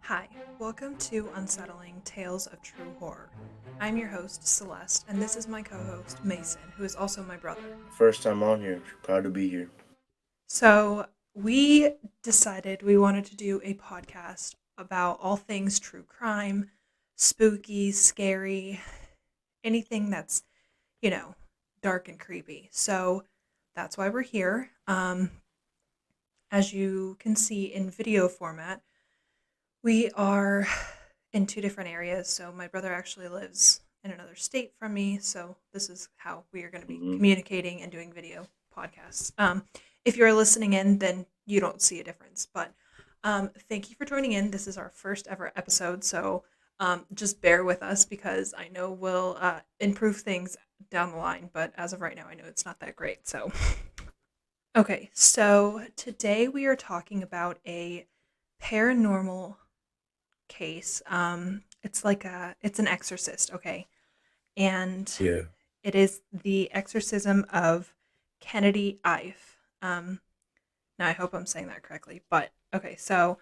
Hi, welcome to Unsettling Tales of True Horror. I'm your host, Celeste, and this is my co host, Mason, who is also my brother. First time on here. Proud to be here. So, we decided we wanted to do a podcast about all things true crime, spooky, scary, anything that's, you know, dark and creepy. So, that's why we're here. As you can see in video format, we are in two different areas. So my brother actually lives in another state from me. So this is how we are going to be hmm communicating and doing video podcasts. If you're listening in, then you don't see a difference. But thank you for joining in. This is our first ever episode. So just bear with us because I know we'll improve things down the line. But as of right now, I know it's not that great. So, okay. So today we are talking about a paranormal case. It's an exorcist, okay? And Yeah. it is the exorcism of Kennedy Ife. Now I hope I'm saying that correctly, but okay, so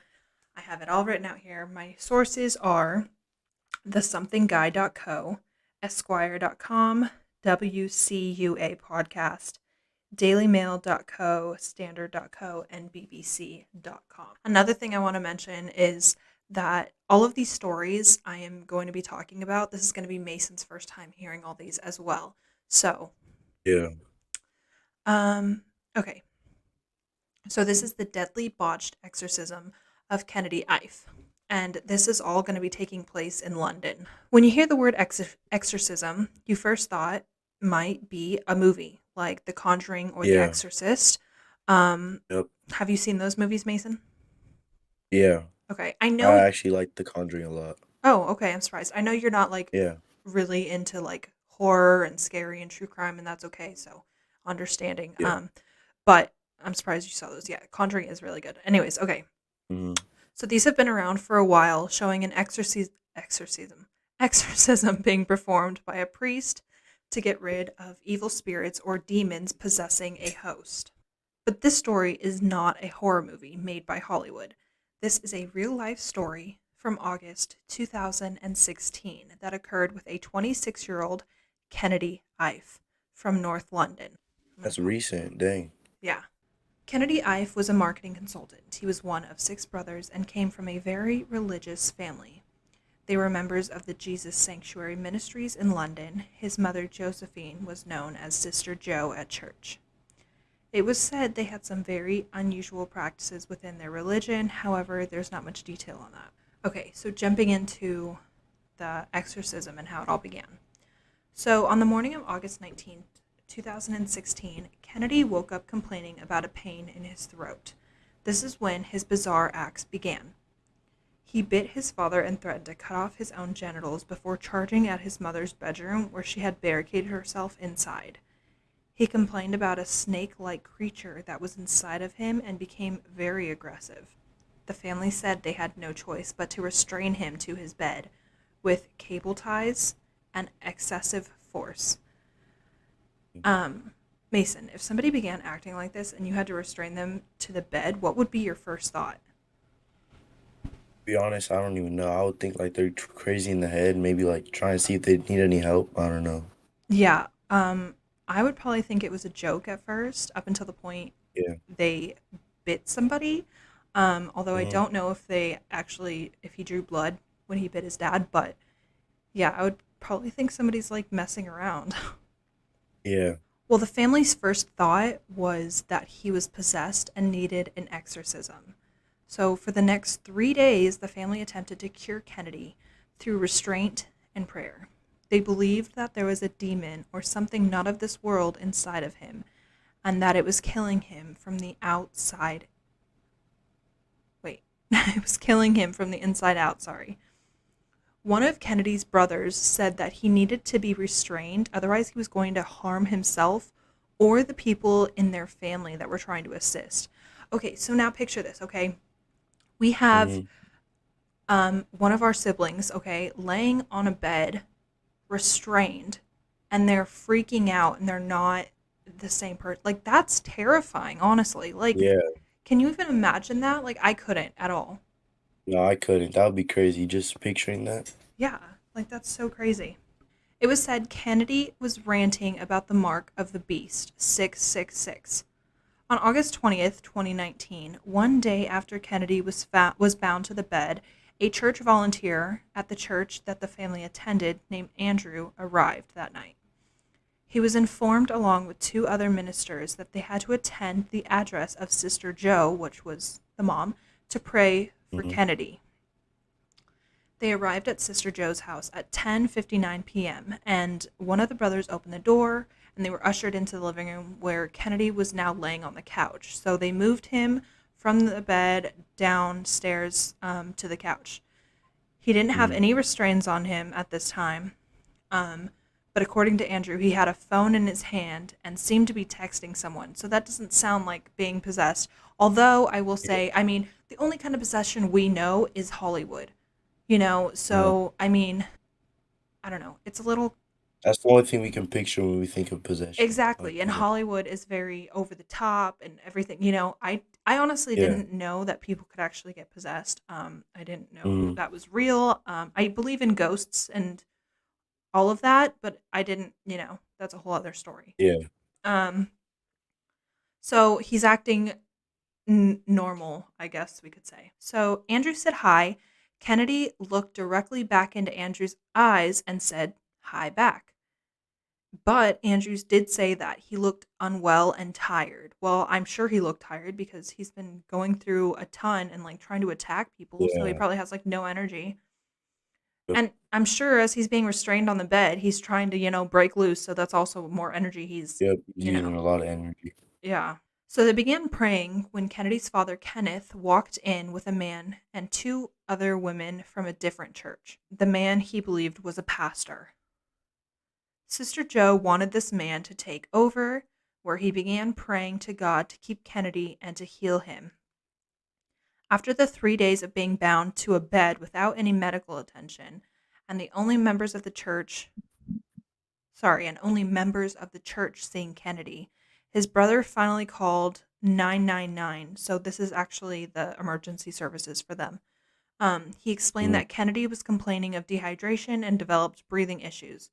I have it all written out here. My sources are theSomethingGuy.co, Esquire.com, WCUA podcast, dailymail.co, standard.co, and bbc.com. Another thing I want to mention is that all of these stories I am going to be talking about, this is going to be Mason's first time hearing all these as well. So, Yeah. um, okay. So this is the deadly botched exorcism of Kennedy Ife. And this is all going to be taking place in London. When you hear the word exorcism, you first thought might be a movie like The Conjuring or The Yeah. Exorcist. Um, Yep. have you seen those movies, Mason? Yeah. Okay, I I know. actually like The Conjuring a lot. Oh, okay. I'm surprised. I know you're not like Yeah. really into like horror and scary and true crime, and that's okay. So understanding. Yeah. But I'm surprised you saw those. Yeah, Conjuring is really good. Anyways, okay. hmm So these have been around for a while, showing an exorcism being performed by a priest to get rid of evil spirits or demons possessing a host. But this story is not a horror movie made by Hollywood. This is a real life story from August 2016 that occurred with a 26-year-old Kennedy Ife from North London. I'm going That's to pop. recent. Dang. Yeah. Kennedy Ife was a marketing consultant. He was one of six brothers and came from a very religious family. They were members of the Jesus Sanctuary Ministries in London. His mother, Josephine, was known as Sister Joe at church. It was said they had some very unusual practices within their religion. However, there's not much detail on that. Okay, so jumping into the exorcism and how it all began. So, on the morning of August 19th, 2016, Kennedy woke up complaining about a pain in his throat. This is when his bizarre acts began. He bit his father and threatened to cut off his own genitals before charging at his mother's bedroom, where she had barricaded herself inside. He complained about a snake like creature that was inside of him and became very aggressive. The family said they had no choice but to restrain him to his bed with cable ties and excessive force. Um, Mason, if somebody began acting like this and you had to restrain them to the bed, what would be your first thought? Be honest, I don't even know. I would think like they're crazy in the head. Maybe like trying to see if they need any help. I don't know. Yeah, I would probably think it was a joke at first, up until the point Yeah. they bit somebody. Although I hmm don't know if they actually, if he drew blood when he bit his dad, but yeah, I would probably think somebody's like messing around. Yeah. Well, the family's first thought was that he was possessed and needed an exorcism. So, for the next 3 days, the family attempted to cure Kennedy through restraint and prayer. They believed that there was a demon or something not of this world inside of him, and that it was killing him from the outside. Wait, it was killing him from the inside out, sorry. One of Kennedy's brothers said that he needed to be restrained, otherwise, he was going to harm himself or the people in their family that were trying to assist. Okay, so now picture this, okay? We have hmm one of our siblings, okay, laying on a bed, restrained, and they're freaking out and they're not the same person. Like, that's terrifying, honestly. Like, Yeah. can you even imagine that? Like, I couldn't at all. No, I couldn't. That would be crazy. Just picturing that. Yeah, like that's so crazy. It was said Kennedy was ranting about the mark of the beast, 666. On August 20th, 2019, one day after Kennedy was bound to the bed, a church volunteer at the church that the family attended, named Andrew, arrived that night. He was informed, along with two other ministers, that they had to attend the address of Sister Joe, which was the mom, to pray for Hmm. Kennedy. They arrived at Sister Joe's house at 10:59 p.m. and one of the brothers opened the door and they were ushered into the living room where Kennedy was now laying on the couch. So they moved him from the bed downstairs to the couch. He didn't have Hmm. any restraints on him at this time, um, but according to Andrew, he had a phone in his hand and seemed to be texting someone. So that doesn't sound like being possessed. Although I will Yeah. say, I mean, the only kind of possession we know is Hollywood. You know, Uh, so I mean, I don't know. It's a little that's the only thing we can picture when we think of possession. Like exactly, and possession. Hollywood is very over the top and everything. You know, I honestly Yeah. didn't know that people could actually get possessed. I didn't know Hmm. that was real. I believe in ghosts and all of that, but I didn't. You know, that's a whole other story. Yeah. Um, so he's acting normal, I guess we could say. So Andrew said hi. Kennedy looked directly back into Andrew's eyes and said hi back. But Andrews did say that he looked unwell and tired. Well, I'm sure he looked tired because he's been going through a ton and like trying to attack people, so he Yeah. probably has like no energy. Yep. And I'm sure as he's being restrained on the bed, he's trying to, break loose, so that's also more energy he's, Yep. He's you using know. a lot of energy. Yeah. So they began praying when Kennedy's father Kenneth walked in with a man and two other women from a different church. The man he believed was a pastor. Sister Joe wanted this man to take over, where he began praying to God to keep Kennedy and to heal him. After the 3 days of being bound to a bed without any medical attention, and the only members of the church, and only members of the church seeing Kennedy, his brother finally called 999. So this is actually the emergency services for them. He explained Hmm. that Kennedy was complaining of dehydration and developed breathing issues.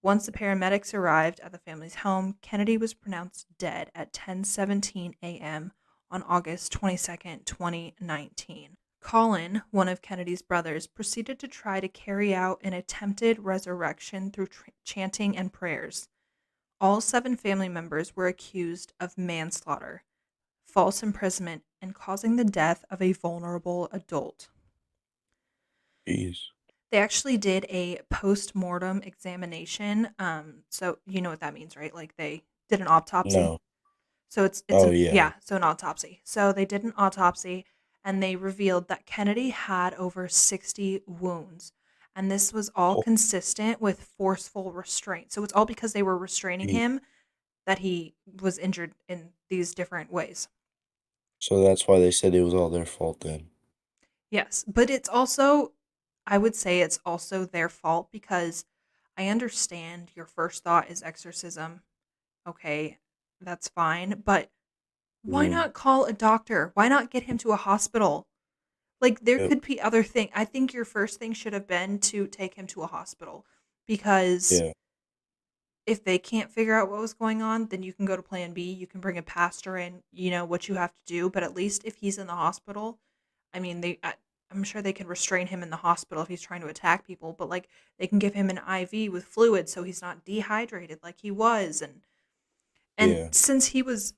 Once the paramedics arrived at the family's home, Kennedy was pronounced dead at 10:17 a.m. on August 22nd, 2019. Colin, one of Kennedy's brothers, proceeded to try to carry out an attempted resurrection through chanting and prayers. All seven family members were accused of manslaughter, false imprisonment, and causing the death of a vulnerable adult. Jeez. They actually did a post-mortem examination. So you know what that means, right? Like they did an autopsy. No. So it's Oh an yeah. yeah, so an autopsy. So they did an autopsy and they revealed that Kennedy had over 60 wounds. And this was all Oh, consistent with forceful restraint. So it's all because they were restraining geez. him that he was injured in these different ways. So that's why they said it was all their fault then. Yes, but it's also I would say it's also their fault because I understand your first thought is exorcism. Okay, that's fine, but why Hmm. not call a doctor? Why not get him to a hospital? Like there Yep. could be other thing. I think your first thing should have been to take him to a hospital because Yeah. if they can't figure out what was going on, then you can go to plan B. You can bring a pastor in, you know what you have to do, but at least if he's in the hospital, I mean, I'm sure they can restrain him in the hospital if he's trying to attack people, but like they can give him an IV with fluid so he's not dehydrated like he was and Yeah. since he was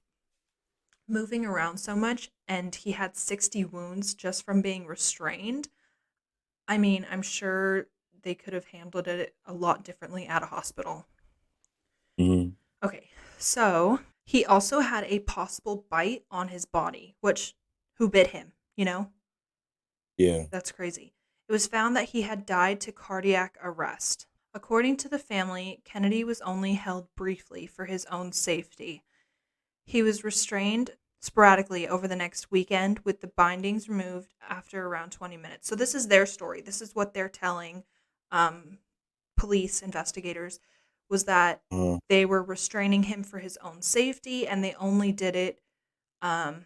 moving around so much and he had 60 wounds just from being restrained, I mean, I'm sure they could have handled it a lot differently at a hospital. Hmm. Okay, so he also had a possible bite on his body, which who bit him, you know? Yeah. That's crazy. It was found that he had died to cardiac arrest. According to the family, Kennedy was only held briefly for his own safety. He was restrained sporadically over the next weekend with the bindings removed after around 20 minutes. So this is their story. This is what they're telling um, police investigators was that Uh, they were restraining him for his own safety and they only did it um,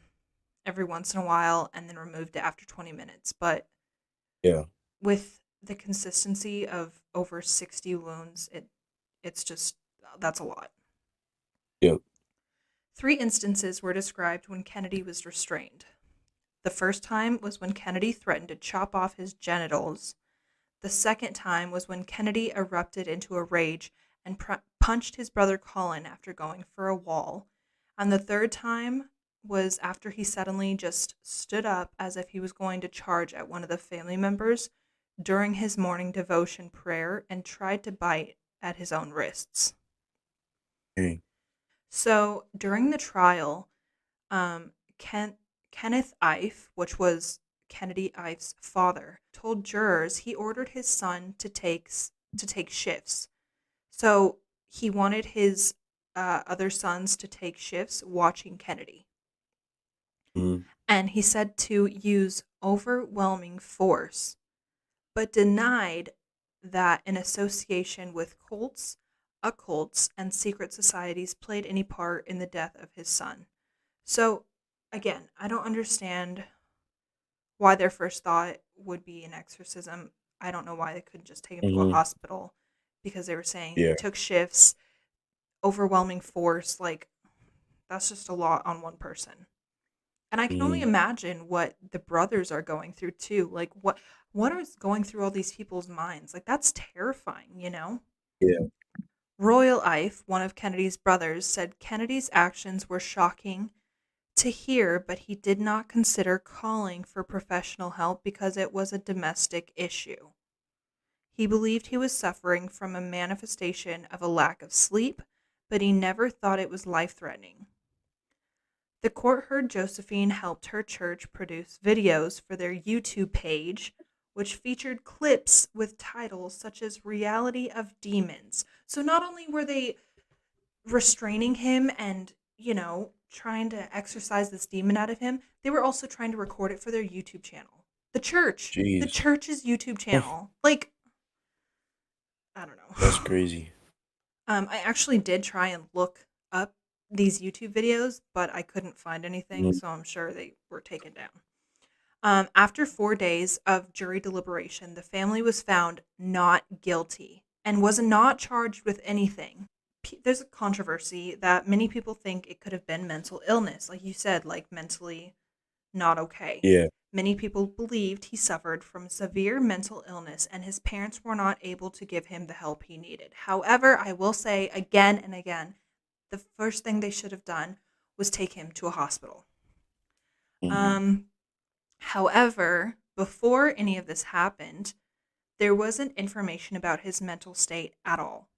every once in a while and then removed it after 20 minutes. But Yeah. with the consistency of over 60 wounds, it's just that's a lot. Yep. 3 instances were described when Kennedy was restrained. The first time was when Kennedy threatened to chop off his genitals. The second time was when Kennedy erupted into a rage and punched his brother Colin after going for a wall. And the third time was after he suddenly just stood up as if he was going to charge at one of the family members during his morning devotion prayer and tried to bite at his own wrists. Dang. So during the trial, um, Kenneth Ife, which was Kennedy Ife's father, told jurors he ordered his son to take shifts. So he wanted his other sons to take shifts watching Kennedy, Mm. and he said to use overwhelming force, but denied that an association with cults, occults, and secret societies played any part in the death of his son. So, again, I don't understand why their first thought would be an exorcism. I don't know why they couldn't just take him to a Mm-hmm. hospital because they were saying he Yeah. took shifts, overwhelming force. Like, that's just a lot on one person. And I can only Mm. imagine what the brothers are going through too. Like, what is going through all these people's minds? Like, that's terrifying, you know? Yeah. Royal Ife, one of Kennedy's brothers, said Kennedy's actions were shocking to hear, but he did not consider calling for professional help because it was a domestic issue. He believed he was suffering from a manifestation of a lack of sleep, but he never thought it was life threatening. The court heard Josephine helped her church produce videos for their YouTube page, which featured clips with titles such as Reality of Demons. So not only were they restraining him and, trying to exorcise this demon out of him, they were also trying to record it for their YouTube channel. The Jeez. church's YouTube channel. Like, I don't That's know. crazy. I actually did try and look up these YouTube videos, but I couldn't find anything, Mm. so I'm sure they were taken down. After 4 days of jury deliberation, the family was found not guilty and was not charged with anything. There's a controversy that many people think it could have been mental illness, like you said, like mentally not okay. Yeah. Many people believed he suffered from severe mental illness and his parents were not able to give him the help he needed. However, I will say again and again, the first thing they should have done was take him to a hospital. Mm-hmm. Um, However, before any of this happened, there wasn't information about his mental state at all.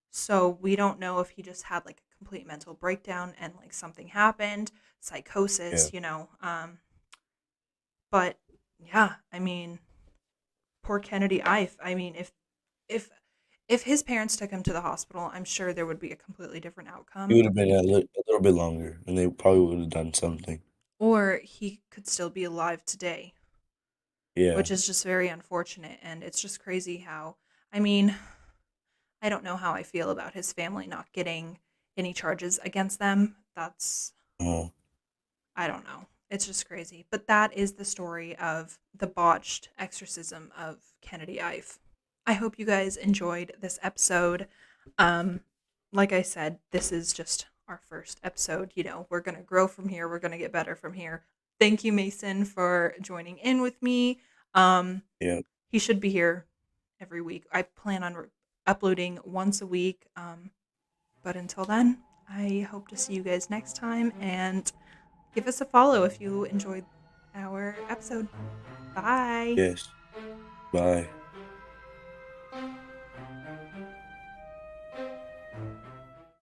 So we don't know if he just had like a complete mental breakdown and like something happened, Yeah. psychosis. But yeah, I mean, poor Kennedy Ife. I mean, if if his parents took him to the hospital, I'm sure there would be a completely different It outcome, would have been a little bit longer, and they probably would have done something. or he could still be alive today, Yeah. which is just very unfortunate. And it's just crazy how, I mean, I don't know how I feel about his family not getting any charges against them. Oh. I don't know. It's just crazy. But that is the story of the botched exorcism of Kennedy Ife. I hope you guys enjoyed this episode. Um, like I said, this is just our first episode. We're going to grow from here. We're going to get better from here. Thank you, Mason, for joining in with me. Um, Yeah. he should be here every week. I plan on uploading once a week. But until then, I hope to see you guys next time and give us a follow if you enjoyed our episode. Bye. Yes. Bye.